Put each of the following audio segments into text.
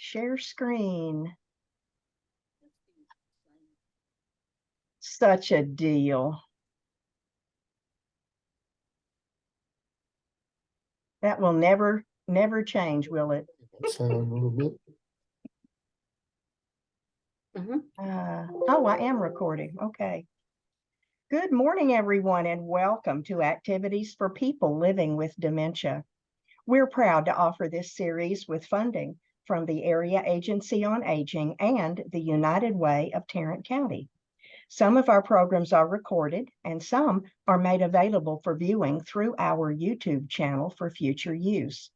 Share screen. Such a deal. That will never change, will it? A little bit. Oh, I am recording. Okay. Good morning, everyone, and welcome to Activities for People Living with Dementia. We're proud to offer this series with funding from the Area Agency on Aging and the United Way of Tarrant County. Some of our programs are recorded and some are made available for viewing through our YouTube channel for future use.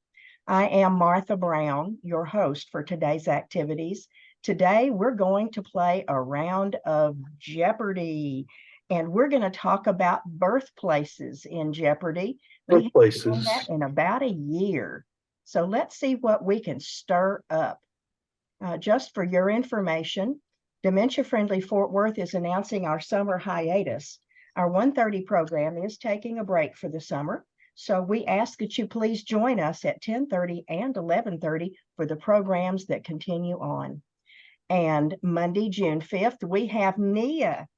I am Martha Brown, your host for today's activities. Today, we're going to play a round of Jeopardy, and we're going to talk about birthplaces in Jeopardy. We haven't done that in about a year. So let's see what we can stir up. Just for your information, Dementia Friendly Fort Worth is announcing our summer hiatus. Our 1:30 program is taking a break for the summer, so we ask that you please join us at 10:30 and 11:30 for the programs that continue on. And Monday, June 5th, we have Nia,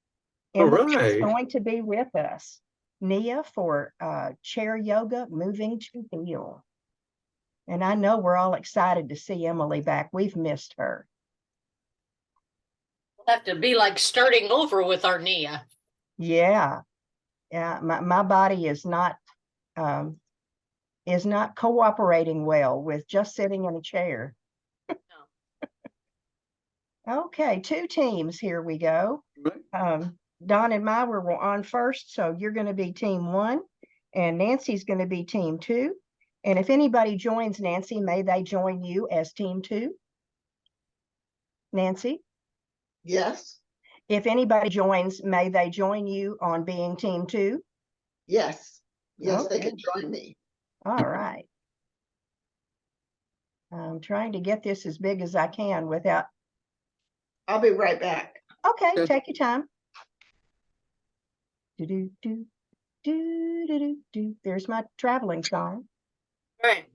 and she's going to be with us. Nia for chair yoga, moving to heel. And I know we're all excited to see Emily back. We've missed her. We'll have to be like starting over with our Nia. Yeah. My body is not cooperating well with just sitting in a chair. No. Okay, two teams. Here we go. Don and Myra were on first, so you're going to be team 1, and Nancy's going to be team 2. And if anybody joins Nancy, may they join you as team 2? Nancy? Yes. If anybody joins, may they join you on being team 2? Yes. Yes, Okay. They can join me. All right. I'm trying to get this as big as I can without. I'll be right back. Okay, take your time. Do, do, do, do, do, do. There's my traveling song. Right.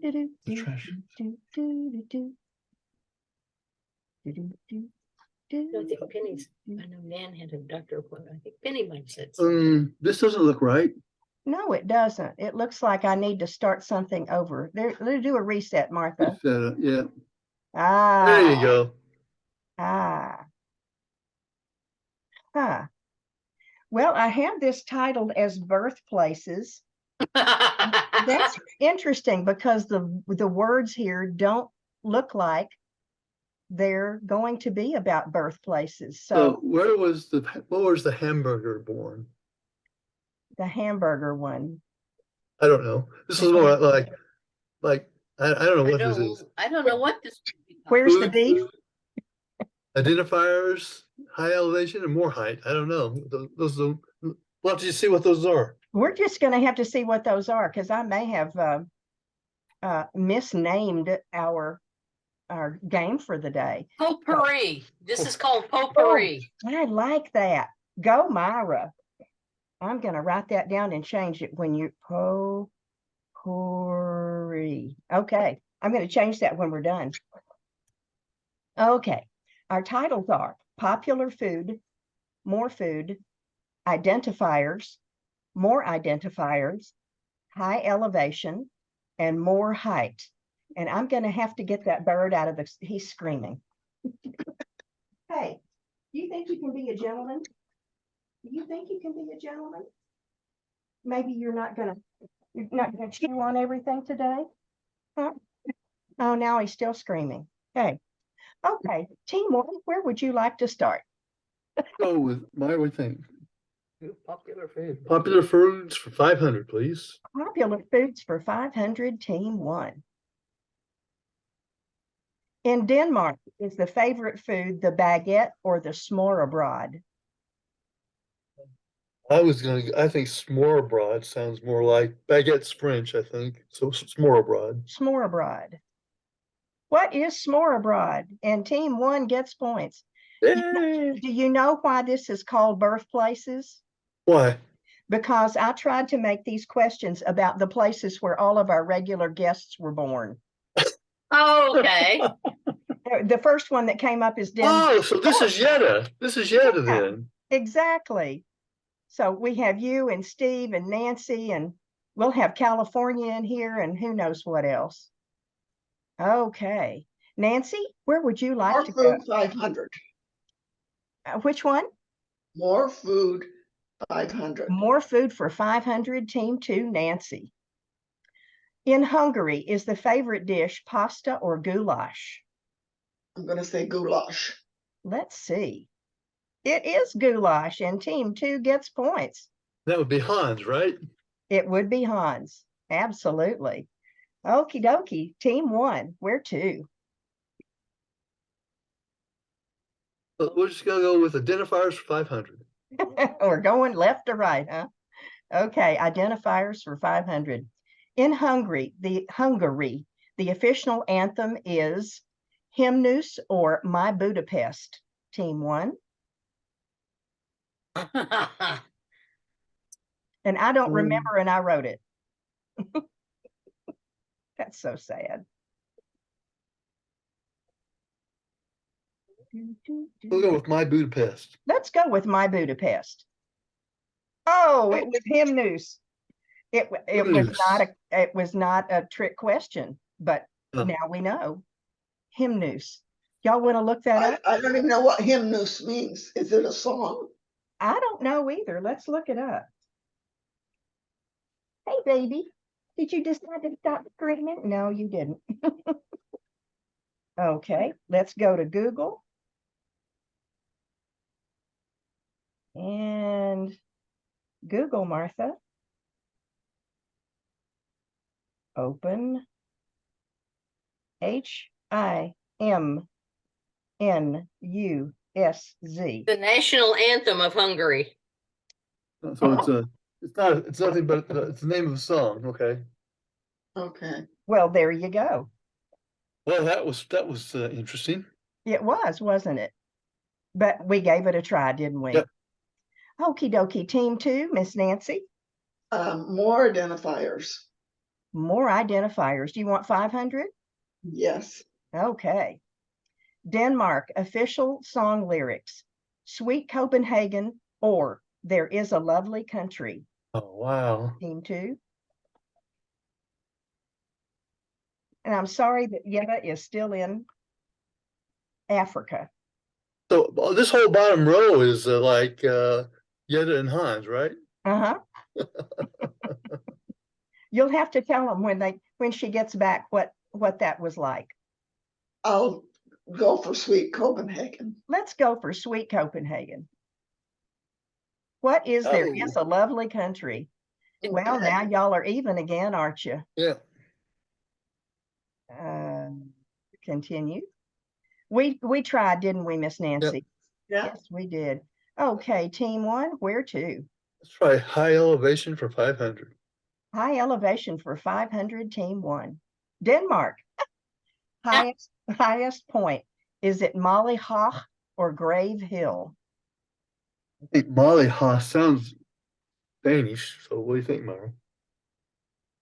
The trash. I think Penny's. I know Nan had a doctor appointment. I think Penny might have said something. This doesn't look right. No, it doesn't. It looks like I need to start something over. There, let's do a reset, Martha. Yeah. Ah. There you go. Ah. Huh. Well, I have this titled as birthplaces. That's interesting because the words here don't look like they're going to be about birthplaces. So what was the hamburger born? The hamburger one. I don't know. This is more like I don't know what this is. I don't know what this is. Where's the beef? Identifiers, high elevation, and more height. I don't know. Those we'll have to see what those are. We're just going to have to see what those are, because I may have misnamed our game for the day. Potpourri. This is called potpourri. Oh, I like that. Go, Myra. I'm going to write that down and change it when you potpourri. Okay, I'm going to change that when we're done. Okay, our titles are popular food, more food, identifiers, more identifiers, high elevation, and more height. And I'm going to have to get that bird out of the, he's screaming. Hey, do you think you can be a gentleman? Do you think you can be a gentleman? Maybe you're not going to chew on everything today? Huh? Oh, now he's still screaming. Okay. Okay, team 1, where would you like to start? Go with my thing. Popular food. Popular foods for 500, please. Popular foods for 500, team 1. In Denmark, is the favorite food the baguette or the smørrebrød? I think smørrebrød sounds more like baguette's French, I think. So smørrebrød. Smørrebrød. What is smørrebrød? And team 1 gets points. Yay! Do you know why this is called birthplaces? Why? Because I tried to make these questions about the places where all of our regular guests were born. Oh, okay. The first one that came up is Denmark. Oh, so this is Yetta. This is Yetta Yeah. then. Exactly. So we have you and Steve and Nancy, and we'll have California in here and who knows what else. Okay. Nancy, where would you like More to go? food, 500. Which one? More food, 500. More food for 500, team 2, Nancy. In Hungary, is the favorite dish pasta or goulash? I'm gonna say goulash. Let's see. It is goulash, and team 2 gets points. That would be Hans, right? It would be Hans. Absolutely. Okie dokie. Team 1, where to? But we're just gonna go with identifiers for 500. We're going left to right, huh? Okay, identifiers for 500. In Hungary, the official anthem is Hymnus or My Budapest. Team 1. And I don't remember, and I wrote it. That's so sad. We'll go with My Budapest. Let's go with My Budapest. Oh, it was Hymnus. It was not a trick question, but Oh. now we know. Hymnus. Y'all want to look that up? I don't even know what hymnus means. Is it a song? I don't know either. Let's look it up. Hey, baby, did you decide to stop screaming? No, you didn't. Okay, let's go to Google. And Google, Martha. Open HIMNUSZ. The national anthem of Hungary. So it's nothing but it's the name of a song. Okay. Okay. Well, there you go. Well, that was interesting. It was, wasn't it? But we gave it a try, didn't we? Yep. Okie dokie, team 2, Miss Nancy. More identifiers. More identifiers. Do you want 500? Yes. Okay. Denmark, official song lyrics. Sweet Copenhagen or There is a Lovely Country. Oh, wow. Team 2. And I'm sorry that Yetta is still in Africa. So this whole bottom row is like Yetta and Hans, right? Uh-huh. You'll have to tell them when she gets back what that was like. I'll go for Sweet Copenhagen. Let's go for Sweet Copenhagen. What is There is a Lovely Country? Well, Okay. now y'all are even again, aren't you? Yeah. Continue. We tried, didn't we, Miss Nancy? Yeah. Yes, we did. Okay, team 1, where to? Let's try High Elevation for 500. High Elevation for 500, team 1. Denmark. Highest point. Is it Molly Hoch or Grave Hill? I think Molly Haas sounds Danish. So what do you think, Mara?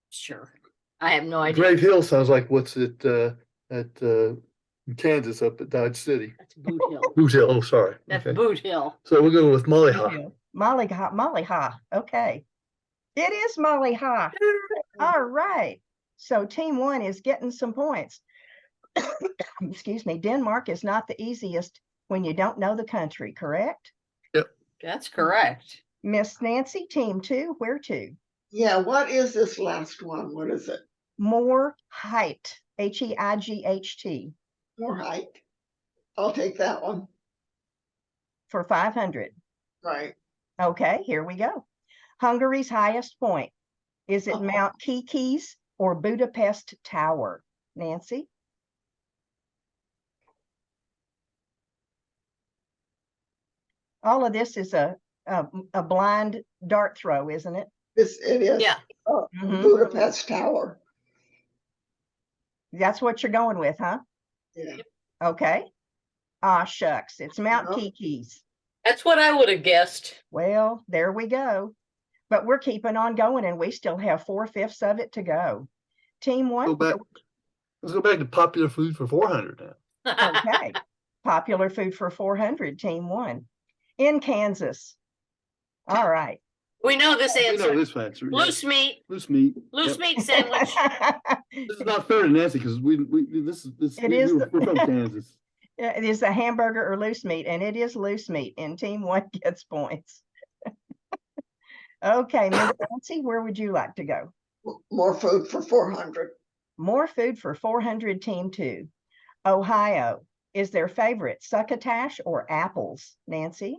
Sure. I have no idea. Grave Hill sounds like what's it at Kansas up at Dodge City. That's Boot Hill. Boot Hill. Oh, sorry. That's Okay. Boot Hill. So we'll go with Molly Haas. Molly Ha. Okay. It is Molly Ha. All right. So team 1 is getting some points. Excuse me. Denmark is not the easiest when you don't know the country, correct? That's correct. Miss Nancy, team 2, where to? Yeah, what is this last one? What is it? More height. Height. More height. I'll take that one. For 500. Right. Okay, here we go. Hungary's highest point. Is it Mount Kikis or Budapest Tower? Nancy? All of this is a blind dart throw, isn't it? It is. Yeah. Mhm. Budapest Tower. That's what you're going with, huh? Yeah. Okay. Ah, shucks. It's Mount Nope. Kikis. That's what I would have guessed. Well, there we go. But we're keeping on going, and we still have 4/5 of it to go. Team 1. Let's go back to popular food for 400 now. Okay. Popular food for 400, team one. In Kansas. All right. We know this We know answer. this answer. yeah. Loose meat, Loose meat. loose Yep. meat sandwich. This is not fair to Nancy because It is we're from Kansas. It is a hamburger or loose meat, and it is loose meat, and team one gets points. Okay, Ms. Nancy, where would you like to go? More food for 400. More food for 400, team two. Ohio, is their favorite succotash or apples? Nancy?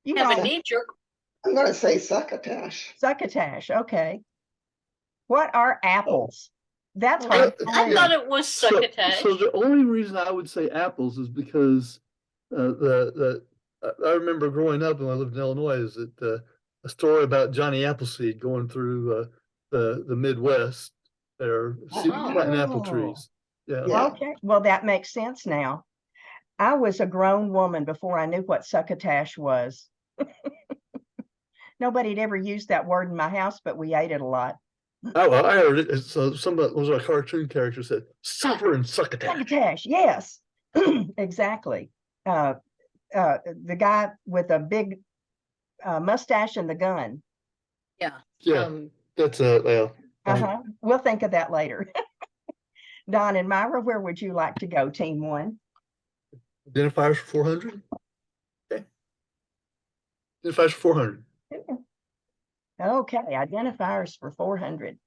You Have a all, knee jerk. I'm gonna say succotash. succotash, okay. What are apples? That's I, hard. I thought it was succotash. So the only reason I would say apples is because I remember growing up when I lived in Illinois is that a story about Johnny Appleseed going through the Midwest there planting apple Oh. trees. Yeah. Yeah. Okay, well, that makes sense now. I was a grown woman before I knew what succotash was. Nobody had ever used that word in my house, but we ate it a lot. Oh, well, I heard it. So somebody was a cartoon character said, "Suffer and succotash." Succotash, yes, exactly. The guy with a big mustache and the gun. Yeah. Yeah, that's well. We'll think of that later. Don and Myra, where would you like to go, team one? Identifiers for 400. Okay. Identifiers for 400. Okay, identifiers for 400.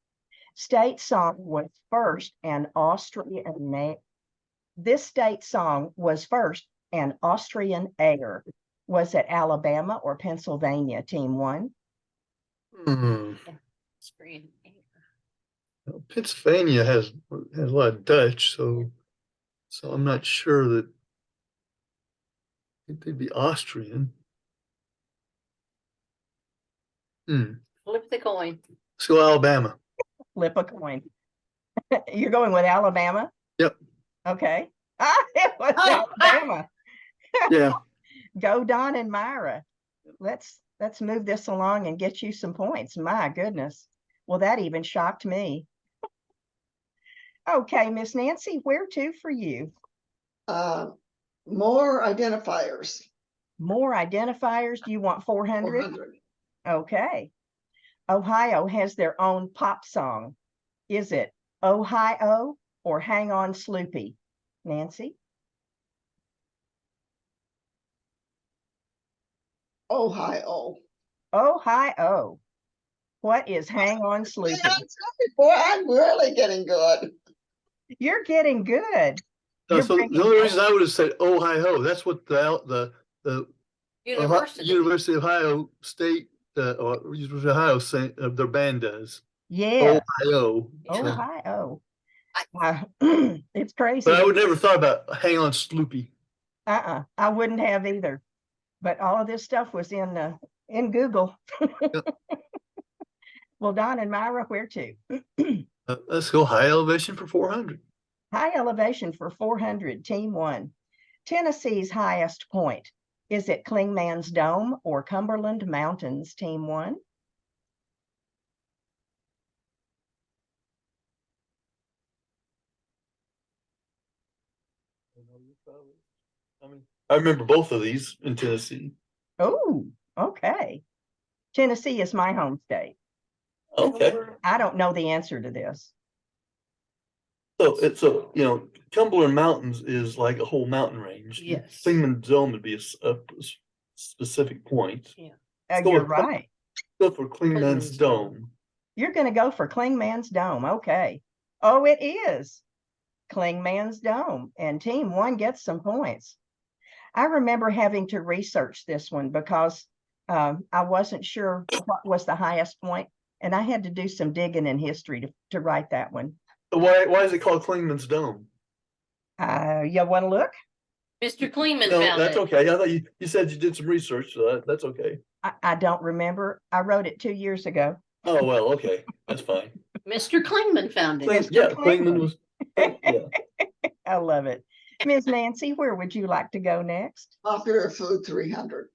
State song was first an Austrian. This state song was first an Austrian air. Was it Alabama or Pennsylvania, team one? Well, Pennsylvania has a lot of Dutch, so I'm not sure that they'd be Austrian. Flip the coin. Let's go Alabama. Flip a coin. You're going with Alabama? Yep. Okay. It was Alabama. Yeah. Go Don and Myra. Let's move this along and get you some points. My goodness. Well, that even shocked me. Okay, Miss Nancy, where to for you? More identifiers. More identifiers. Do you want 400? 400. Okay. Ohio has their own pop song. Is it Ohio or Hang On Sloopy? Nancy? Ohio. Ohio. What is Hang On Sloopy? Boy, I'm really getting good. You're getting good. So You're the bringing only reason I would have said Ohio, that's what the University of Ohio State or University of Ohio their band does. Yeah. Ohio. Ohio. It's crazy. But I would never thought about Hang On Sloopy. I wouldn't have either. But all of this stuff was in Google. Well, Don and Myra, where to? Let's go high elevation for 400. High elevation for 400, team one. Tennessee's highest point. Is it Clingman's Dome or Cumberland Mountains, team one? I remember both of these in Tennessee. Oh, okay. Tennessee is my home state. Okay. I don't know the answer to this. So Cumberland Mountains is like a whole mountain range. Yes. Clingman's Dome would be a specific point. Yeah. You're right. Go for Clingman's Dome. You're going to go for Clingman's Dome. Okay. Oh, it is Clingman's Dome. And team one gets some points. I remember having to research this one because I wasn't sure what was the highest point, and I had to do some digging in history to write that one. Why is it called Clingman's Dome? You want to look? Mr. Kleeman No, found that's it. okay. I thought you said you did some research, so that's okay. I don't remember. I wrote it 2 years ago. Oh, well, okay. That's fine. Mr. Klingman found it. Mr. Clingman was. Yeah. I love it. Ms. Nancy, where would you like to go next? Popular food 300.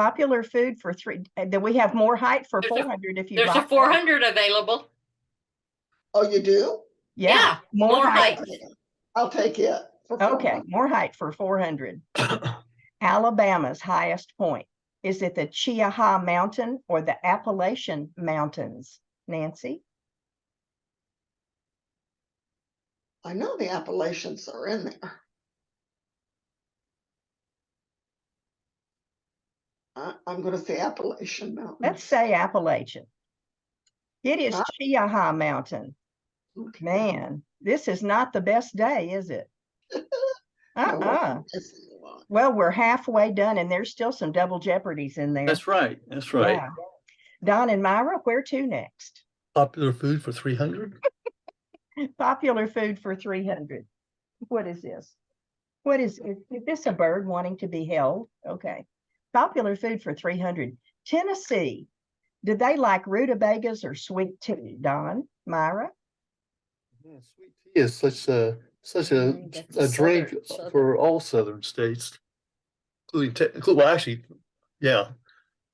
Popular food for three, then we have more height for There's a- 400 if you'd There's a like. 400 available. Oh, you do? Yeah, more height. I'll take it. For Okay, 400. more height for 400. Alabama's highest point. Is it the Chiaha Mountain or the Appalachian Mountains? Nancy? I know the Appalachians are in there. I'm gonna say Appalachian Mountain. Let's say Appalachian. It is Ah. Chiaha Mountain. Okay. Man, this is not the best day, is it? No, Uh-uh. it's a lot. Well, we're halfway done and there's still some double jeopardies in there. That's right. That's right. Yeah. Don and Myra, where to next? Popular food for 300. Popular food for 300. What is this? What is this a bird wanting to be held? Okay. Popular food for 300. Tennessee. Do they like rutabagas or sweet tea? Don, Myra? Yeah, sweet tea is such a That's a drink southern. for all southern states, including well, actually, yeah.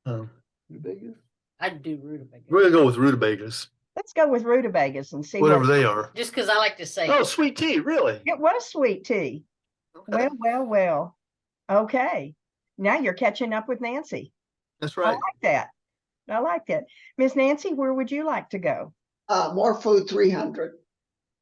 Rutabagas? I'd do rutabaga. We're gonna go with rutabagas, Let's go with rutabagas and see whatever what they are. Just because I like to say. Oh, sweet tea, really? it was sweet tea. Okay. Well. Okay. Now you're catching up with Nancy. That's I right. like that. I like that. Miss Nancy, where would you like to go? More food, 300.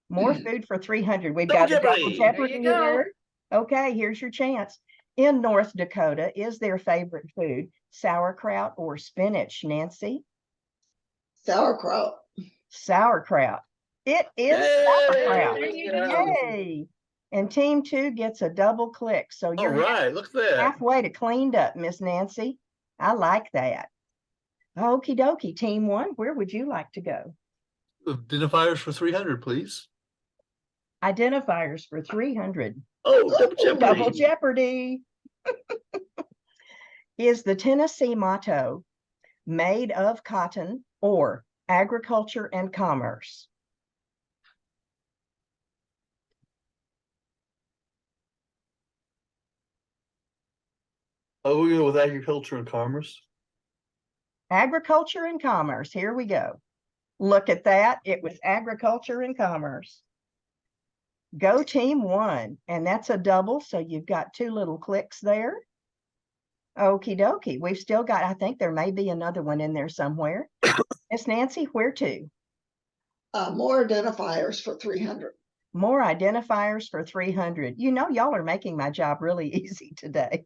More food for 300. We've Double got a double Jeopardy. jeopardy There you go. here. Okay, here's your chance. In North Dakota, is their favorite food sauerkraut or spinach, Nancy? Sauerkraut. Sauerkraut. It is Yay! sauerkraut. There you go. Yay! And team 2 gets a double click. So All you're right, look at that. halfway to cleaned up, Miss Nancy. I like that. Okie dokie, team 1, where would you like to go? Identifiers for 300, please. Identifiers for 300. Oh, double Ooh, jeopardy. Double Jeopardy. Is the Tennessee motto made of cotton or agriculture and commerce? Oh, we go with agriculture and commerce. Agriculture and commerce. Here we go. Look at that. It was agriculture and commerce. Go team 1. And that's a double. So you've got 2 little clicks there. Okie dokie. We've still got, I think there may be another one in there somewhere. Miss Nancy, where to? More identifiers for 300. More identifiers for 300. You know, y'all are making my job really easy today.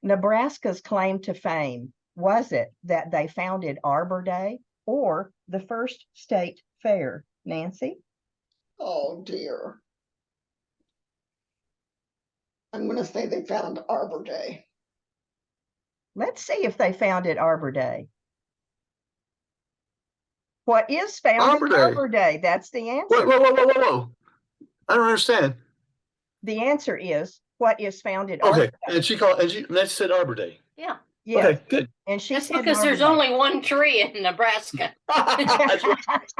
Nebraska's claim to fame, was it that they founded Arbor Day or the first state fair? Nancy? Oh dear. I'm gonna say they found Arbor Day. Let's see if they founded Arbor Day. What is founded Arbor Day. Arbor Day? That's the answer. Whoa. I don't understand. The answer is what is founded Arbor Okay, Day. and she said Arbor Day. Yeah. Yes. Okay, good. And she That's said because Arbor there's Day. only one tree in Nebraska. That's right.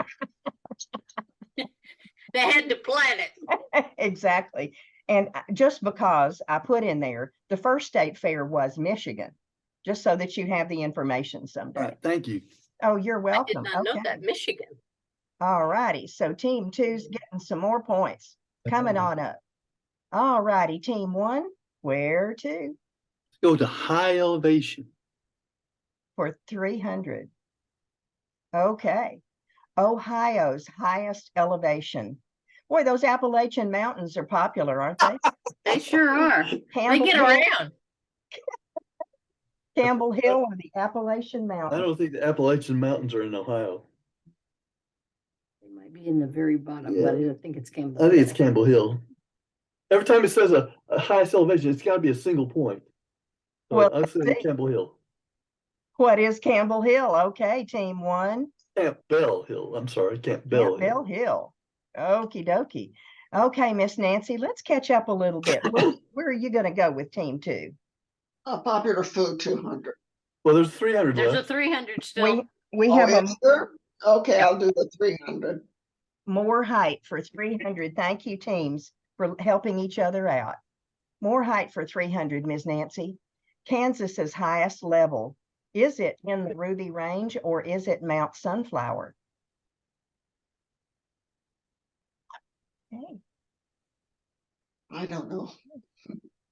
They had to plant it. Exactly. And just because I put in there, the first state fair was Michigan, just so that you have the information All someday. right, thank you. Oh, you're I did welcome. not know Okay. that. Michigan. All righty. So team 2's getting some more points coming on up. All righty. Team 1, where to? Go to high elevation. For 300. Okay. Ohio's highest elevation. Boy, those Appalachian Mountains are popular, aren't they? They sure are. They Campbell get Hill, around. Campbell Hill or the Appalachian I Mountains? don't think the Appalachian Mountains are in Ohio. They might be in the very bottom, Yeah. but I think it's Campbell. I think it's Hill. Campbell Hill. Every time it says a highest elevation, it's got to be a single point. So Well, I'd say let's see. Campbell Hill. What is Campbell Hill? Okay, team 1. Campbell Hill. I'm sorry, Campbell Hill. Campbell Hill. Okie dokie. Okay, Miss Nancy, let's catch up a little bit. Where are you going to go with team 2? Popular food, 200. Well, there's 300 There's a left. 300 still. We Oh, have a is there? Okay, I'll do the 300. more height for 300. Thank you, teams, for helping each other out. More height for 300, Ms. Nancy. Kansas's highest level, is it in the Ruby Range or is it Mount Sunflower? Okay. I don't know.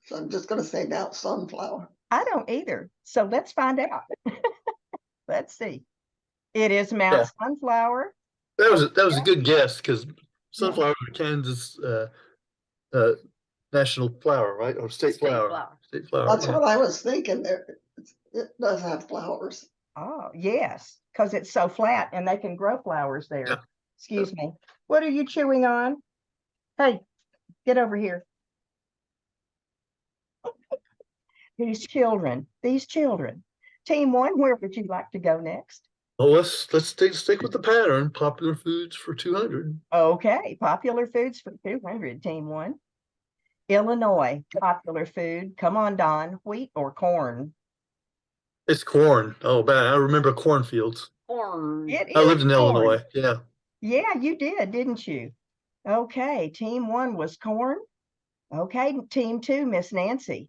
So I'm just gonna say Mount Sunflower. I don't either. So let's find out. Let's see. It is Mount Sunflower. That was a good guess because sunflower is Kansas national flower, right? Or state flower. State flower. That's what I was thinking there. It does have flowers. Oh, yes, because it's so flat and they can grow flowers there. Yeah. Excuse me. What are you chewing on? Hey, get over here. These children. Team one, where would you like to go next? Well, let's stick with the pattern. Popular foods for 200. Okay, popular foods for 200, team one. Illinois, popular food. Come on, Don, wheat or corn? It's corn. Oh, bad. I remember cornfields. Corn. It I lived is in corn. Illinois. Yeah. Yeah, you did, didn't you? Okay, team one was corn. Okay, team two, Miss Nancy.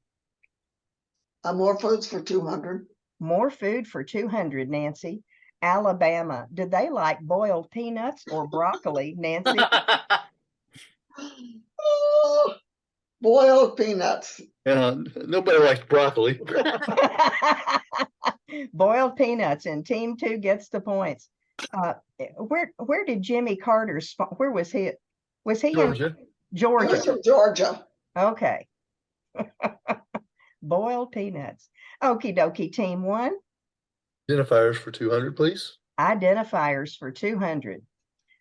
More foods for 200. More food for 200, Nancy. Alabama, do they like boiled peanuts or broccoli, Nancy? Oh, boiled peanuts. Yeah. Nobody likes broccoli. Boiled peanuts, and team two gets the points. Where did Jimmy Carter's, where was he? Was he Georgia. in Georgia? He was from Georgia. Okay. Boiled peanuts. Okie dokie, team one. Identifiers for 200, please. Identifiers for 200.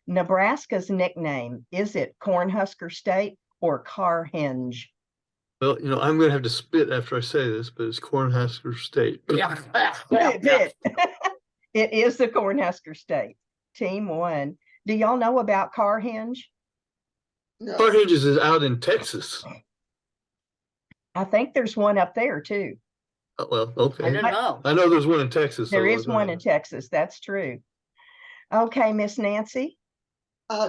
Nebraska's nickname, is it Cornhusker State or Car Hinge? Well, I'm going to have to spit after I say this, but it's Cornhusker State. It is the Cornhusker State. Team one. Do y'all know about Car Hinge? No. Carthage is out in Texas. I think there's one up there too. Oh, well, okay. I don't know. I know there's one in Texas. There so is one in Texas. That's true. Okay, Miss Nancy.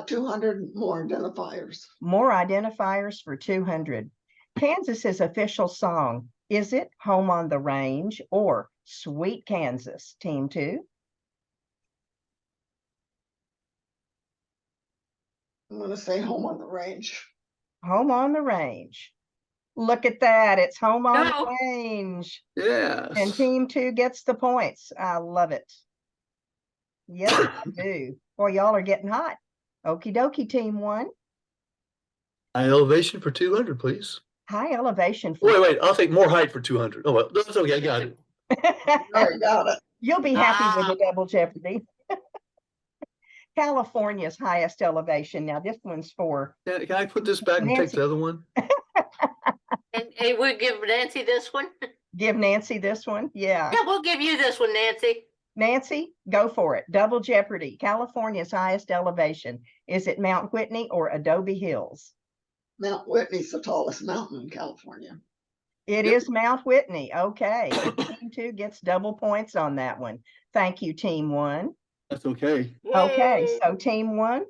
200 more identifiers. More identifiers for 200. Kansas's official song, is it Home on the Range or Sweet Kansas? Team two. I'm going to say Home on the Range. Home on the Range. Look at that. It's Home on No. the Range. Yes. And team two gets the points. I love it. Yes, I do. Boy, y'all are getting hot. Okie dokie, team one. High elevation for 200, please. High elevation. For Wait, I'll take more height for 200. Oh, well, that's okay. I got it. I got it. You'll be happy with the double Jeopardy. California's highest elevation. Now this one's for Can I put this back and take Nancy. the other one? And we'll give Nancy this one. give Nancy this one. Yeah. Yeah, we'll give you this one, Nancy. Nancy, go for it. Double Jeopardy. California's highest elevation. Is it Mount Whitney or Adobe Hills? Mount Whitney's the tallest mountain in California. It is Mount Whitney. Okay. Team two gets double points on that one. Thank you, team one. That's okay. Okay, Yay. so team one,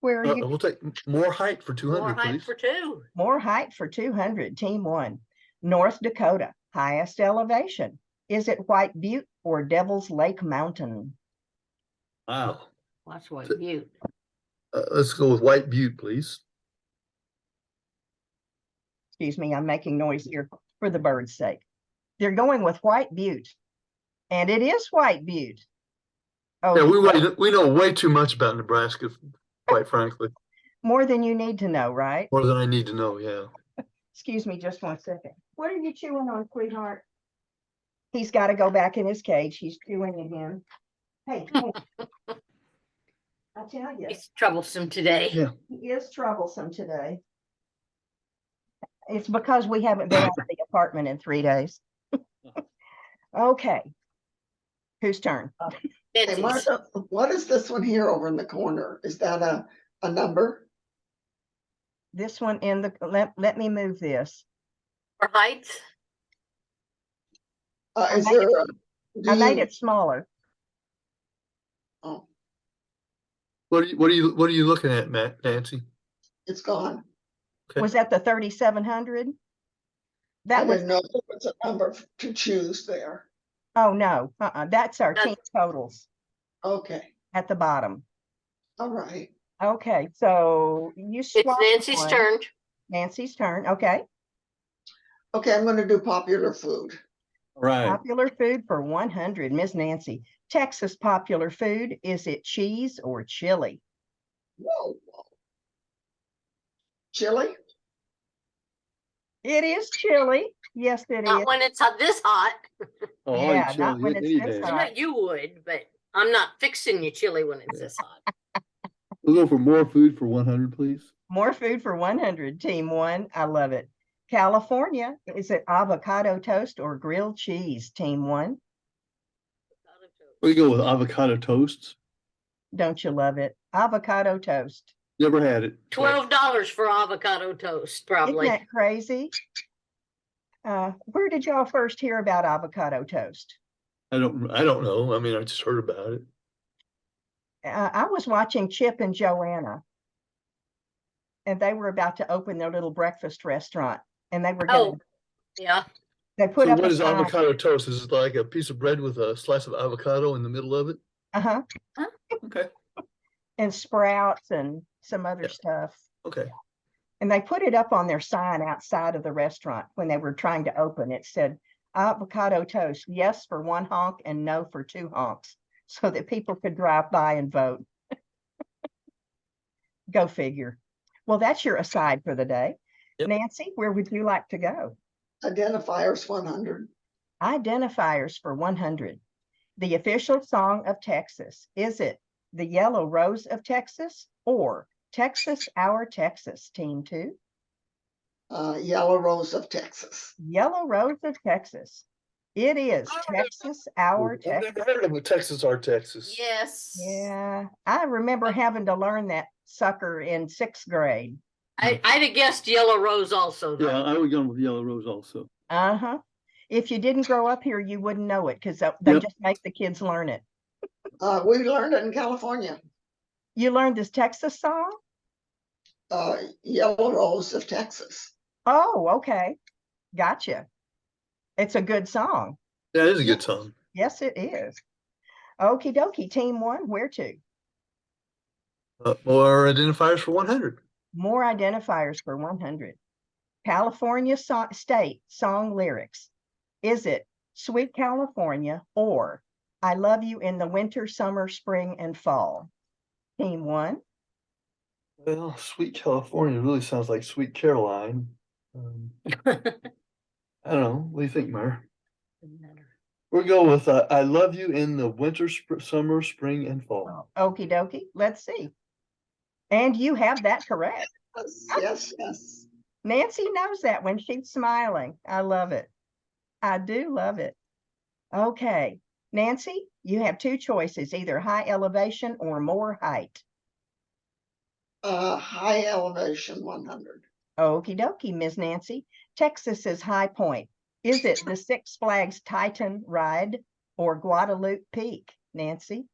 where are you? We'll take more height for 200, More height please. for two. More height for 200, team one. North Dakota, highest elevation. Is it White Butte or Devil's Lake Mountain? Wow. Watch White Butte. Let's go with White Butte, please. Excuse me, I'm making noise here for the bird's sake. They're going with White Butte, and it is White Butte. Oh, Yeah, we know way too much about Nebraska, quite frankly. more than you need to know, right? More than I need to know, yeah. Excuse me just 1 second. What are you chewing on, sweetheart? He's got to go back in his cage. He's chewing again. Hey, I tell you, It's troublesome today. Yeah. he is troublesome today. It's because we haven't been out of the apartment in 3 days. Okay. Whose turn? Hey, Nancy's. Martha, what is this one here over in the corner? Is that a number? This one in the, let me move this. For height. Is made there I made it smaller. Oh, What are you looking at, Nancy? it's gone. Okay. Was that the 3,700? That I was, didn't know there was a number to choose there. oh, no, that's our team totals Okay, at the bottom. all right. Okay, so you It's swapped Nancy's one. turn. Nancy's turn, okay. Okay, I'm gonna do popular food. Right. Popular food for 100, Miss Nancy. Texas popular food, is it cheese or chili? Whoa. Chili? It is chili. Yes, it Not is. when it's this hot. Oh, Yeah, I'll eat not chili when it's any this day. I know hot. you would, but I'm not fixing you chili when it's this hot. We'll go for more food for 100, please. More food for 100, team one. I love it. California, is it avocado toast or grilled cheese, team one? We go with avocado toasts. Don't you love it? Avocado toast. Never had it. so $12 for avocado toast, Isn't probably. that crazy? Where did y'all first hear about avocado toast? I don't know. I mean, I just heard about it. I was watching Chip and Joanna, and they were about to open their little breakfast restaurant, and they were Oh, going. yeah. They put So up what a is sign. avocado toast? Is it like a piece of bread with a slice of avocado in the middle of it? Uh-huh. Okay. And sprouts and some other Yeah. stuff. Okay. And they put it up on their sign outside of the restaurant when they were trying to open. It said avocado toast, yes for one honk and no for two honks, so that people could drive by and vote. Go figure. Well, that's your aside for the day. Yep. Nancy, where would you like to go? Identifiers 100. Identifiers for 100. The official song of Texas. Is it the Yellow Rose of Texas or Texas Our Texas, team two? Yellow Rose of Texas. Yellow Rose of Texas. It is Texas Our I've Texas. never heard of a Texas our Texas. Yes. Yeah, I remember having to learn that sucker in 6th grade. I'd have guessed yellow rose also. Though. Yeah, I would go with yellow rose also. Uh-huh. If you didn't grow up here, you wouldn't know it because they Yep. just make the kids learn it. We learned it in California. You learned this Texas song? Yellow Rose of Texas. Oh, okay. Gotcha. It's a good song. Yeah, it is a good song. Yes, it is. Okie dokie, team one, where to? More identifiers for 100. More identifiers for 100. California state song lyrics. Is it Sweet California or I Love You in the Winter, Summer, Spring, and Fall? Team one. Well, Sweet California really sounds like Sweet Caroline. I don't know. What do you think, Meyer? We'll go with I Love You in the Winter, Summer, Spring, and Fall. Okie dokie. Let's see. And you have that correct. Yes. Nancy knows that when she's smiling. I love it. I do love it. Okay. Nancy, you have two choices, either high elevation or more height. High elevation 100. Okie dokie, Ms. Nancy. Texas's high point. Is it the Six Flags Titan ride or Guadalupe Peak, Nancy?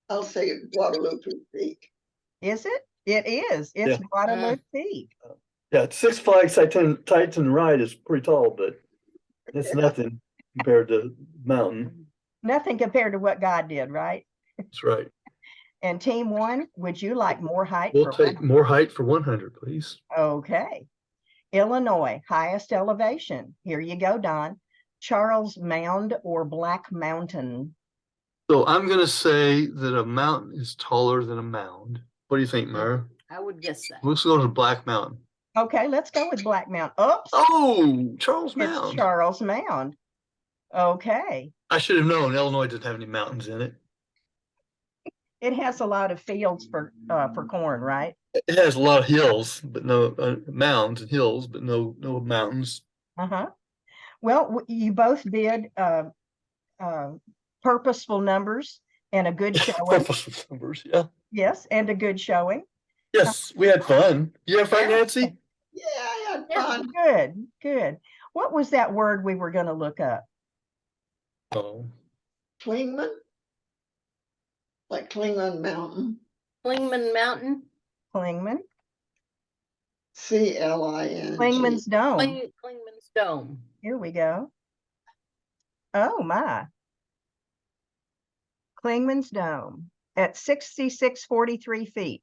I'll say Guadalupe Peak. Is it? It is. It's Yeah. Guadalupe Peak. Yeah, Six Flags Titan Ride is pretty tall, but it's nothing compared to mountain. Nothing compared to what God did, right? That's right. And team one, would you like more height? We'll for take 100? more height for 100, please. Okay. Illinois, highest elevation. Here you go, Don. Charles Mound or Black Mountain? So I'm going to say that a mountain is taller than a mound. What do you think, Mara? I would guess that. Let's go to Black Mountain. Okay, let's go with Black Mountain. Oops, Oh, Charles it's Mound. Charles Mound. Okay. I should have known Illinois doesn't have any mountains in it. It has a lot of fields for corn, right? It has a lot of hills, but no mounds and hills, but no mountains. Uh-huh. Well, you both did purposeful numbers and a good showing. Purposeful numbers, yeah. Yes, and a good showing. Yes, we had fun. You have fun, Nancy? Yeah, I had Yeah. fun. Good, good. What was that word we were going to look up? Oh, Clingman? Like Clingman Mountain. Clingman Mountain. Klingman. CLING. Klingman's Dome. Klingman's Dome. Here we go. Oh my. Klingman's Dome at 6,643 feet.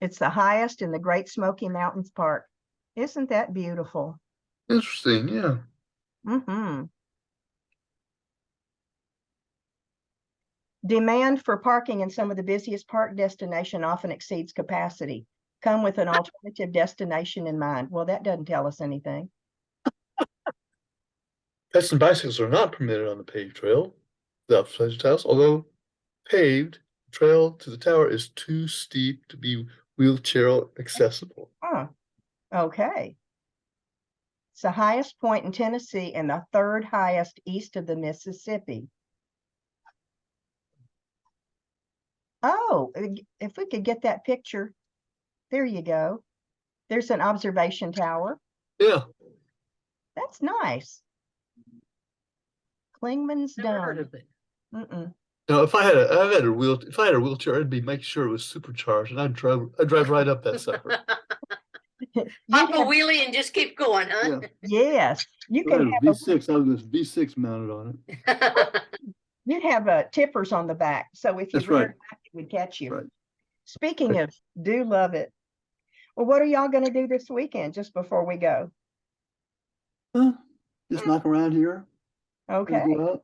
It's the highest in the Great Smoky Mountains Park. Isn't that beautiful? Interesting, yeah. Mm-hmm. Demand for parking in some of the busiest park destinations often exceeds capacity. Come with an alternative destination in mind. Well, that doesn't tell us anything. Pets and bicycles are not permitted on the paved trail, the pleasure towers, although paved trail to the tower is too steep to be wheelchair accessible. Huh. Okay. It's the highest point in Tennessee and the third highest east of the Mississippi. Oh, if we could get that picture. There you go. There's an observation tower. Yeah. That's nice. Klingman's Never heard Dome. of it. Mm-mm. Now, if I had a wheelchair, I'd make sure it was supercharged, and I'd drive right up that sucker. You'd Pop a have- wheelie and just keep going, huh? yes, you I can had a have a, V6. I was V6 mounted on it. you'd have tippers on the back. So if you That's right. reared back, it would catch you. Right. Speaking of, do love it. Well, what are y'all going to do this weekend just before we go? Just knock around here. Okay. Go out.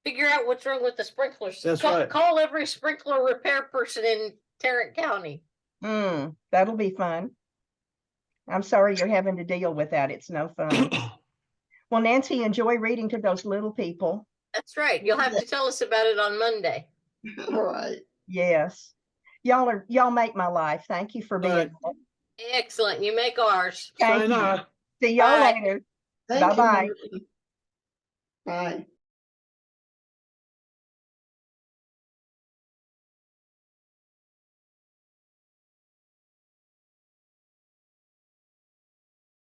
Figure out what's wrong with the sprinklers. That's call, right. Call every sprinkler repair person in Tarrant County. That'll be fun. I'm sorry you're having to deal with that. It's no fun. Well, Nancy, enjoy reading to those little people. That's right. You'll have to tell us about it on Monday. All right. Yes. Y'all make my life. Thank you for being Right. here. Excellent. You make ours. Thank you. Sayonara. See y'all Bye. later. Thank you, Bye-bye. Marty. Bye.